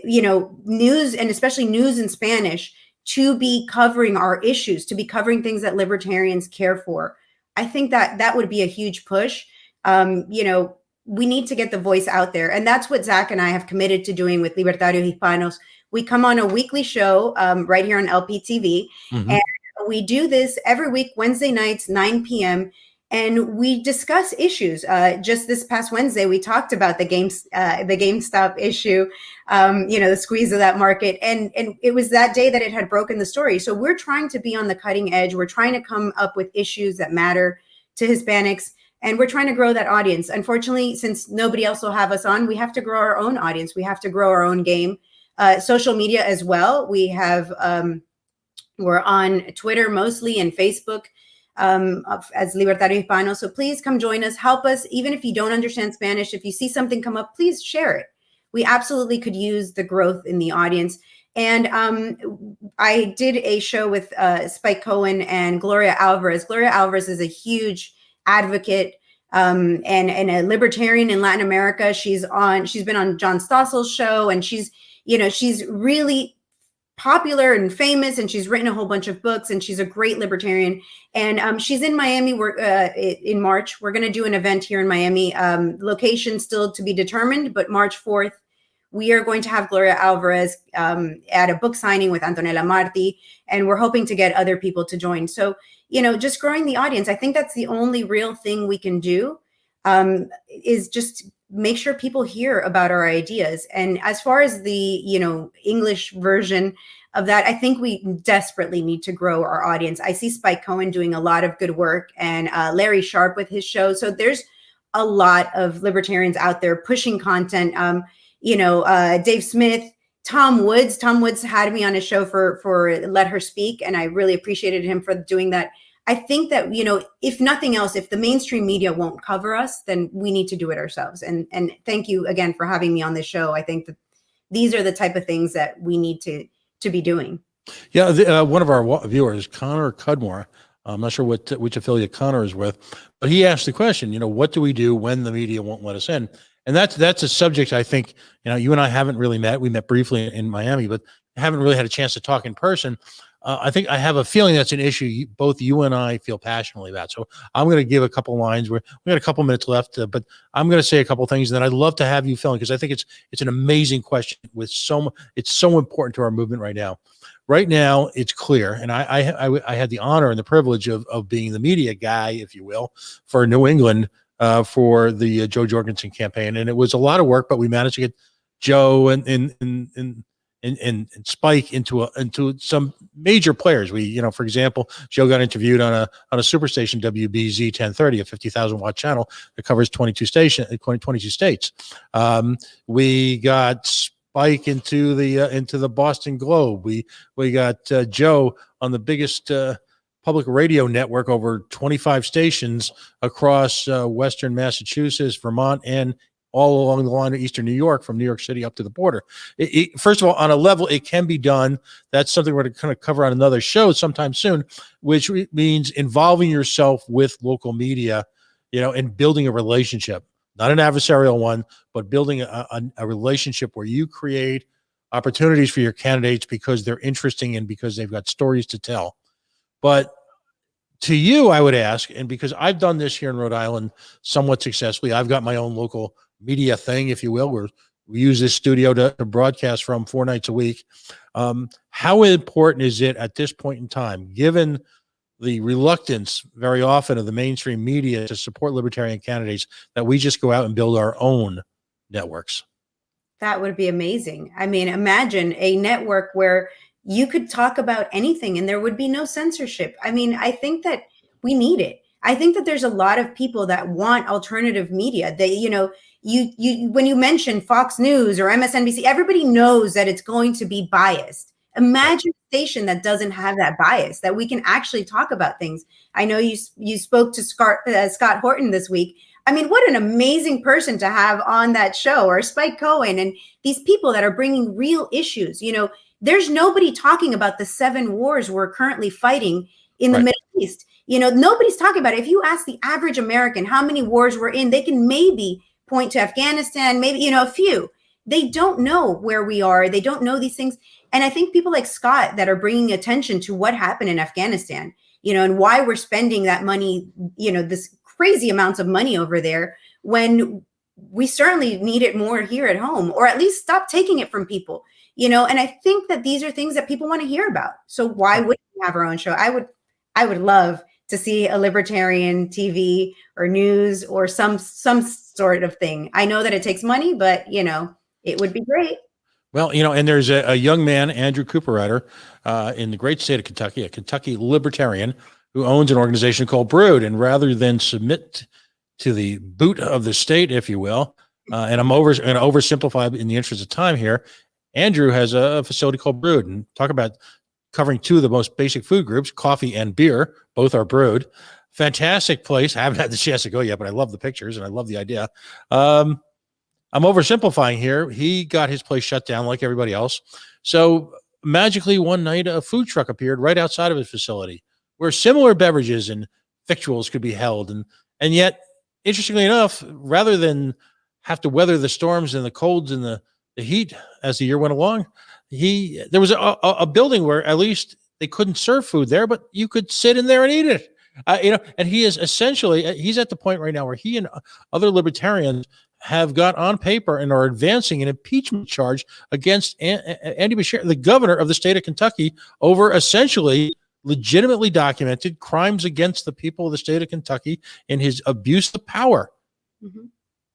you know, news, and especially news in Spanish, to be covering our issues, to be covering things that libertarians care for, I think that that would be a huge push. You know, we need to get the voice out there. And that's what Zach and I have committed to doing with Libertario Hispanos. We come on a weekly show right here on LPTV. Mm-hmm. And we do this every week, Wednesday nights, 9 p.m., and we discuss issues. Just this past Wednesday, we talked about the GameStop issue, you know, the squeeze of that market. And it was that day that it had broken the story. So we're trying to be on the cutting edge. We're trying to come up with issues that matter to Hispanics, and we're trying to grow that audience. Unfortunately, since nobody else will have us on, we have to grow our own audience. We have to grow our own game. Social media as well. We have, we're on Twitter mostly and Facebook. As Libertario Hispano. So please come join us, help us. Even if you don't understand Spanish, if you see something come up, please share it. We absolutely could use the growth in the audience. And I did a show with Spike Cohen and Gloria Alvarez. Gloria Alvarez is a huge advocate and a libertarian in Latin America. She's been on John Stossel's show, and she's really popular and famous, and she's written a whole bunch of books, and she's a great libertarian. And she's in Miami in March. We're going to do an event here in Miami. Location still to be determined, but March 4th, we are going to have Gloria Alvarez at a book signing with Antonella Marti, and we're hoping to get other people to join. So, you know, just growing the audience. I think that's the only real thing we can do, is just make sure people hear about our ideas. And as far as the, you know, English version of that, I think we desperately need to grow our audience. I see Spike Cohen doing a lot of good work, and Larry Sharp with his show. So there's a lot of libertarians out there pushing content. You know, Dave Smith, Tom Woods had me on his show for Let Her Speak, and I really appreciated him for doing that. I think that, you know, if nothing else, if the mainstream media won't cover us, then we need to do it ourselves. And thank you again for having me on this show. I think that these are the type of things that we need to be doing. Yeah, one of our viewers, Connor Cudmore, I'm not sure which affiliate Connor is with, but he asked the question, you know, what do we do when the media won't let us in? And that's a subject I think, you know, you and I haven't really met. We met briefly in Miami, but haven't really had a chance to talk in person. I think I have a feeling that's an issue both you and I feel passionately about. So I'm going to give a couple lines. We got a couple minutes left, but I'm going to say a couple things, and then I'd love to have you fill in, because I think it's an amazing question with it's so important to our movement right now. Right now, it's clear, and I had the honor and the privilege of being the media guy, if you will, for New England for the Joe Jorgensen campaign, and it was a lot of work, but we managed to get Joe and Spike into some major players. We, for example, Joe got interviewed on a superstation, WBZ 1030, a 50,000 watt channel that covers 22 states. We got Spike into the Boston Globe. We got Joe on the biggest public radio network, over 25 stations across Western Massachusetts, Vermont, and all along the line of Eastern New York, from New York City up to the border. First of all, on a level, it can be done. That's something we're going to kind of cover on another show sometime soon, which means involving yourself with local media, and building a relationship, not an adversarial one, but building a relationship where you create opportunities for your candidates because they're interesting and because they've got stories to tell. But to you, I would ask, and because I've done this here in Rhode Island somewhat successfully, I've got my own local media thing, if you will, where we use this studio to broadcast from 4 nights a week. How important is it at this point in time, given the reluctance very often of the mainstream media to support libertarian candidates, that we just go out and build our own networks? That would be amazing. I mean, imagine a network where you could talk about anything and there would be no censorship. I mean, I think that we need it. I think that there's a lot of people that want alternative media. They, you when you mention Fox News or MSNBC, everybody knows that it's going to be biased. Imagine a station that doesn't have that bias, that we can actually talk about things. I know you spoke to Scott Horton this week. I mean, what an amazing person to have on that show, or Spike Cohen, and these people that are bringing real issues. There's nobody talking about the 7 wars we're currently fighting in the Middle East. Nobody's talking about it. If you ask the average American how many wars we're in, they can maybe point to Afghanistan, maybe, a few. They don't know where we are. They don't know these things. And I think people like Scott that are bringing attention to what happened in Afghanistan, and why we're spending that money, this crazy amounts of money over there, when we certainly need it more here at home, or at least stop taking it from people, and I think that these are things that people want to hear about. So why wouldn't we have our own show? I would love to see a libertarian TV or news or some sort of thing. I know that it takes money, but it would be great. Well, and there's a young man, Andrew Cooperrider, in the great state of Kentucky, a Kentucky Libertarian, who owns an organization called Brood. And rather than submit to the boot of the state, if you will, and I'm going to oversimplify in the interest of time here, Andrew has a facility called Brood, and talk about covering 2 of the most basic food groups, coffee and beer. Both are brewed. Fantastic place. I haven't had the chance to go yet, but I love the pictures and I love the idea. I'm oversimplifying here. He got his place shut down like everybody else. So magically one night, a food truck appeared right outside of his facility where similar beverages and victuals could be held. And yet, interestingly enough, rather than have to weather the storms and the colds and the heat as the year went along, there was a building where at least they couldn't serve food there, but you could sit in there and eat it. And he is essentially, he's at the point right now where he and other libertarians have got on paper and are advancing an impeachment charge against Andy Beshear, the governor of the state of Kentucky, over essentially legitimately documented crimes against the people of the state of Kentucky and his abuse of power. Mm-hmm.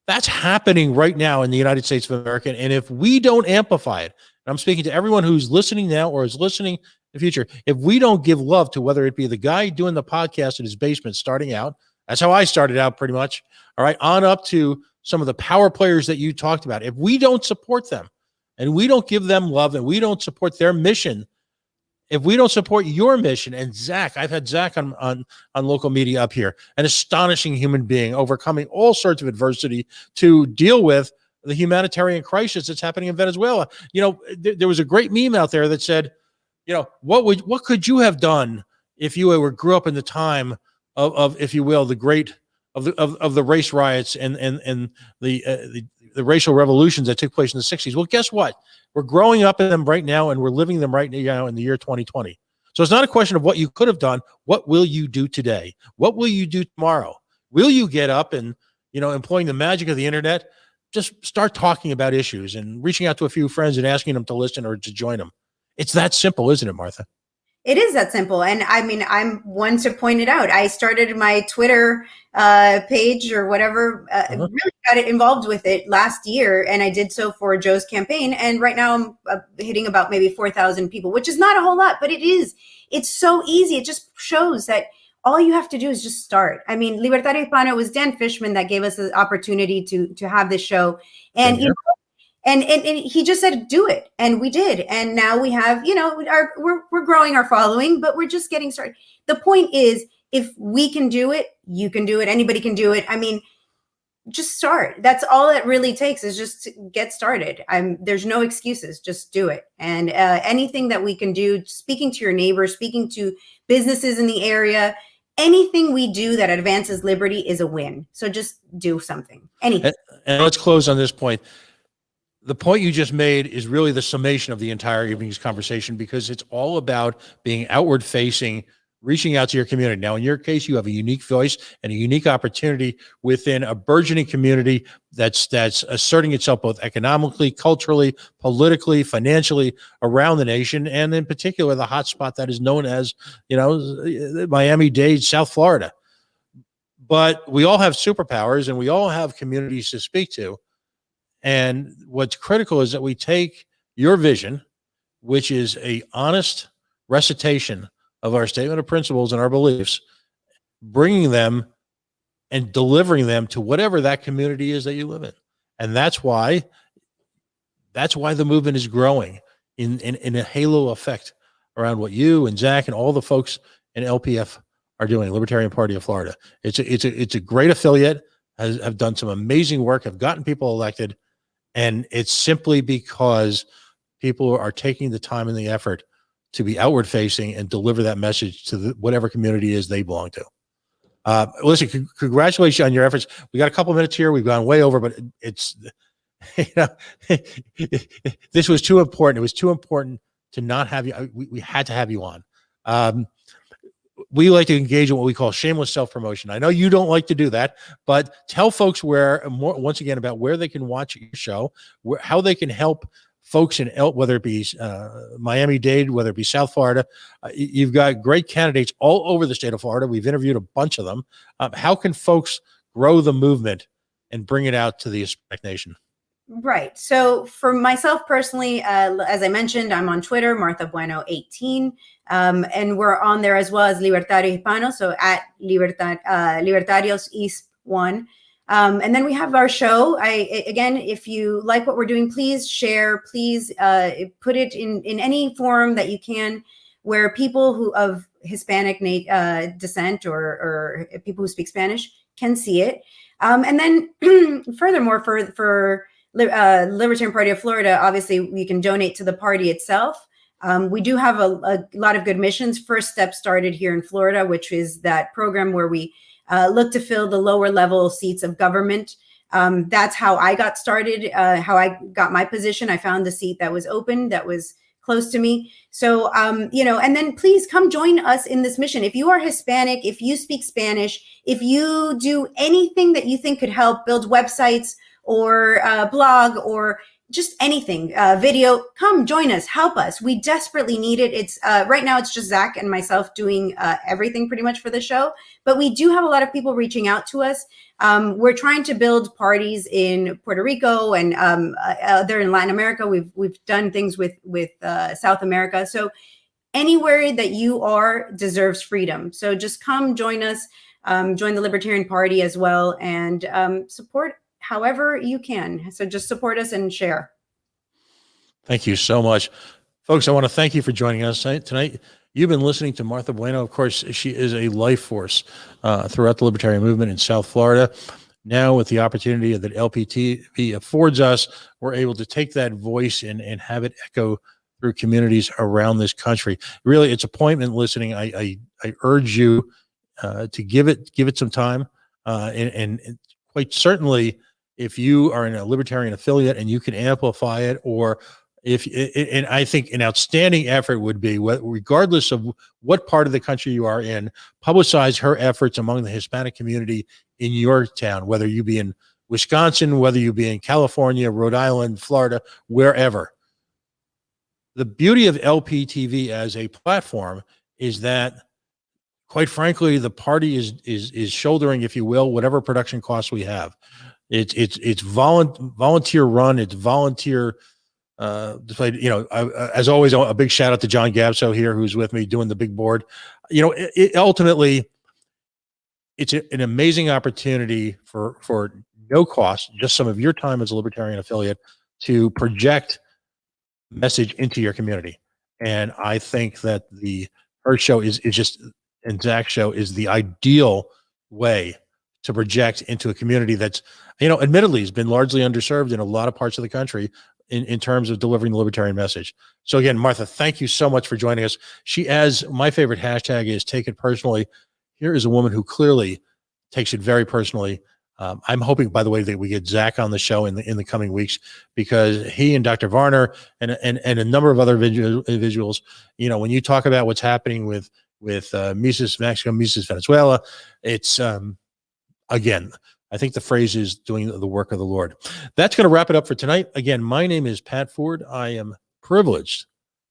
That's happening right now in the United States of America. And if we don't amplify it, and I'm speaking to everyone who's listening now or is listening in the future, if we don't give love to whether it be the guy doing the podcast in his basement starting out, that's how I started out pretty much, all right, on up to some of the power players that you talked about. If we don't support them and we don't give them love and we don't support their mission, if we don't support your mission, and Zach, I've had Zach on local media up here, an astonishing human being, overcoming all sorts of adversity to deal with the humanitarian crisis that's happening in Venezuela. There was a great meme out there that said, what could you have done if you grew up in the time of if you will, the great of the race riots and the racial revolutions that took place in the 60s. Well, guess what? We're growing up in them right now, and we're living them right now in the year 2020. So it's not a question of what you could have done. What will you do today? What will you do tomorrow? Will you get up and, employing the magic of the internet, just start talking about issues and reaching out to a few friends and asking them to listen or to join them? It's that simple, isn't it, Martha? It is that simple. And I mean, I'm one to point it out. I started my Twitter page or whatever, really got involved with it last year. And I did so for Joe's campaign. And right now I'm hitting about maybe 4,000 people, which is not a whole lot, but it is. It's so easy. It just shows that all you have to do is just start. I mean, Libertario Hispano, it was Dan Fishman that gave us the opportunity to have this show. And, and he just said, do it. And we did. And now we have, we're growing our following, but we're just getting started. The point is, if we can do it, you can do it. Anybody can do it. I mean, just start. That's all it really takes, is just to get started. There's no excuses. Just do it. And anything that we can do, speaking to your neighbors, speaking to businesses in the area, anything we do that advances liberty is a win. So just do something. Anything. And let's close on this point. The point you just made is really the summation of the entire evening's conversation, because it's all about being outward facing, reaching out to your community. Now, in your case, you have a unique voice and a unique opportunity within a burgeoning community that's asserting itself both economically, culturally, politically, financially around the nation, and in particular, the hot spot that is known as, Miami-Dade, South Florida. But we all have superpowers and we all have communities to speak to. And what's critical is that we take your vision, which is a honest recitation of our statement of principles and our beliefs, bringing them and delivering them to whatever that community is that you live in. And that's why the movement is growing in a halo effect around what you and Zach and all the folks in LPF are doing, Libertarian Party of Florida. It's a great affiliate, have done some amazing work, have gotten people elected. And it's simply because people are taking the time and the effort to be outward facing and deliver that message to whatever community is they belong to. Listen, congratulations on your efforts. We got a couple minutes here. We've gone way over, but it's, this was too important. It was too important to not have you. We had to have you on. We like to engage in what we call shameless self-promotion. I know you don't like to do that, but tell folks once again, about where they can watch your show, how they can help folks in whether it be Miami-Dade, whether it be South Florida. You've got great candidates all over the state of Florida. We've interviewed a bunch of them. How can folks grow the movement and bring it out to the Hispanic nation? Right. So for myself personally, as I mentioned, I'm on Twitter, Martha Bueno 18. And we're on there as well as Libertario Hispano. So at Libertarios East 1. And then we have our show. Again, if you like what we're doing, please share, please put it in any form that you can, where people who of Hispanic descent or people who speak Spanish can see it. And then furthermore, for Libertarian Party of Florida, obviously you can donate to the party itself. We do have a lot of good missions. First Step started here in Florida, which is that program where we look to fill the lower level seats of government. That's how I got started, how I got my position. I found the seat that was open, that was close to me. So, and then please come join us in this mission. If you are Hispanic, if you speak Spanish, if you do anything that you think could help build websites or blog or just anything, video, come join us, help us. We desperately need it. It's right now it's just Zach and myself doing everything pretty much for the show, but we do have a lot of people reaching out to us. We're trying to build parties in Puerto Rico and there in Latin America. We've done things with South America. So anywhere that you are deserves freedom. So just come join us, join the Libertarian Party as well, and support however you can. So just support us and share. Thank you so much. Folks, I want to thank you for joining us tonight. You've been listening to Martha Bueno. Of course, she is a life force throughout the Libertarian movement in South Florida. Now, with the opportunity that LPTV affords us, we're able to take that voice and have it echo through communities around this country. Really, it's appointment listening. I urge you to give it some time, and quite certainly, if you are in a Libertarian affiliate and you can amplify it or And I think an outstanding effort would be, regardless of what part of the country you are in, publicize her efforts among the Hispanic community in your town, whether you be in Wisconsin, whether you be in California, Rhode Island, Florida, wherever. The beauty of LPTV as a platform is that, quite frankly, the party is shouldering, if you will, whatever production costs we have. It's volunteer run. It's volunteer displayed. As always, a big shout out to John Gabso here, who's with me doing the big board. Ultimately, it's an amazing opportunity for no cost, just some of your time as a Libertarian affiliate, to project message into your community. And I think that her show is just, and Zach's show is the ideal way to project into a community that's, admittedly has been largely underserved in a lot of parts of the country in terms of delivering the libertarian message. So again, Martha, thank you so much for joining us. My favorite hashtag is take it personally. Here is a woman who clearly takes it very personally. I'm hoping, by the way, that we get Zach on the show in the coming weeks, because he and Dr. Varner and a number of other individuals, when you talk about what's happening with Mises Mexico, Mises Venezuela, it's again, I think the phrase is doing the work of the Lord. That's going to wrap it up for tonight. Again, my name is Pat Ford. I am privileged,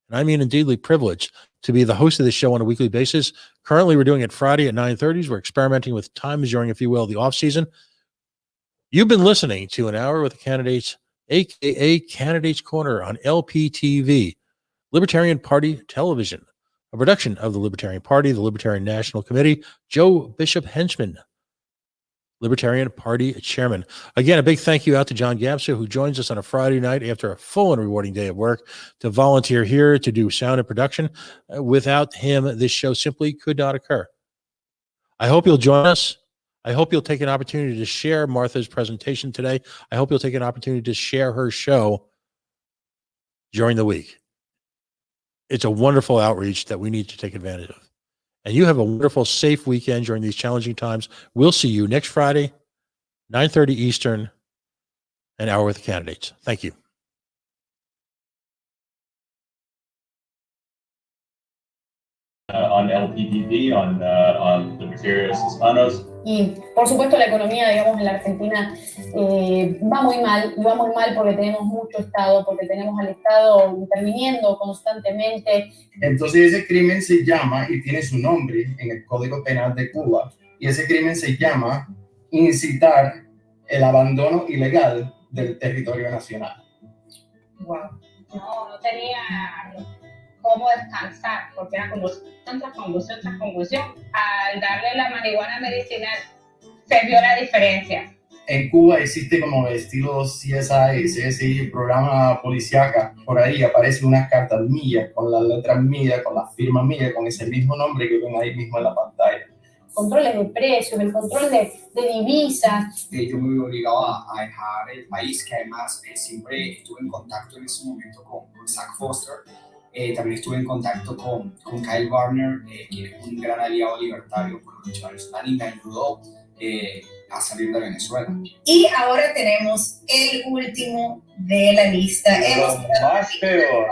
and I mean indeedly privileged, to be the host of this show on a weekly basis. Currently, we're doing it Friday at 9:30. We're experimenting with time during, if you will, the off season. You've been listening to An Hour with the Candidates, aka Candidates Corner, on LPTV, Libertarian Party Television, a production of the Libertarian Party, the Libertarian National Committee, Joe Bishop Henchman, Libertarian Party Chairman. Again, a big thank you out to John Gabso, who joins us on a Friday night after a full and rewarding day of work to volunteer here to do sound and production. Without him, this show simply could not occur. I hope you'll join us. I hope you'll take an opportunity to share Martha's presentation today. I hope you'll take an opportunity to share her show during the week. It's a wonderful outreach that we need to take advantage of. And you have a wonderful, safe weekend during these challenging times. We'll see you next Friday, 9:30 Eastern, An Hour with the Candidates. Thank you. On LPTV, on Libertarios Hispanos. Y por supuesto la economía, digamos, en la Argentina va muy mal, y va muy mal porque tenemos mucho Estado, porque tenemos al Estado interviniendo constantemente. Entonces ese crimen se llama, y tiene su nombre en el Código Penal de Cuba, y ese crimen se llama incitar el abandono ilegal del territorio nacional. Wow. No tenía cómo descansar, porque era convulsión tras convulsión tras convulsión. Al darle la marihuana medicinal se vio la diferencia. En Cuba existe como estilo CSI, ese programa policíaca, por ahí aparecen unas cartas mías, con las letras mías, con las firmas mías, con ese mismo nombre que ven ahí mismo en la pantalla. Controles de precios, el control de divisas. Yo me vi obligado a dejar el país, que además siempre estuve en contacto en ese momento con Zach Foster. También estuve en contacto con Kyle Warner, quien es un gran aliado libertario por los luchadores y me ayudó a salir de Venezuela. Y ahora tenemos el último de la lista. Lo más peor.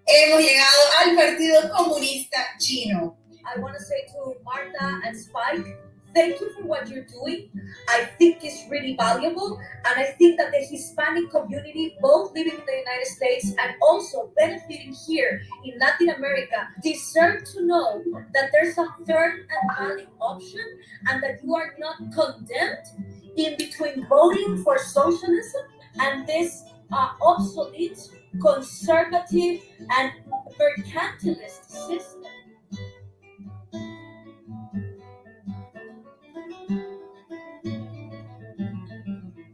Hemos llegado al Partido Comunista Chino. I want to say to Martha and Spike, thank you for what you're doing. I think it's really valuable, and I think that the Hispanic community, both living in the United States and also benefiting here in Latin America, deserve to know that there's a third and valid option, and that you are not condemned in between voting for socialism and this obsolete, conservative, and mercantilist system.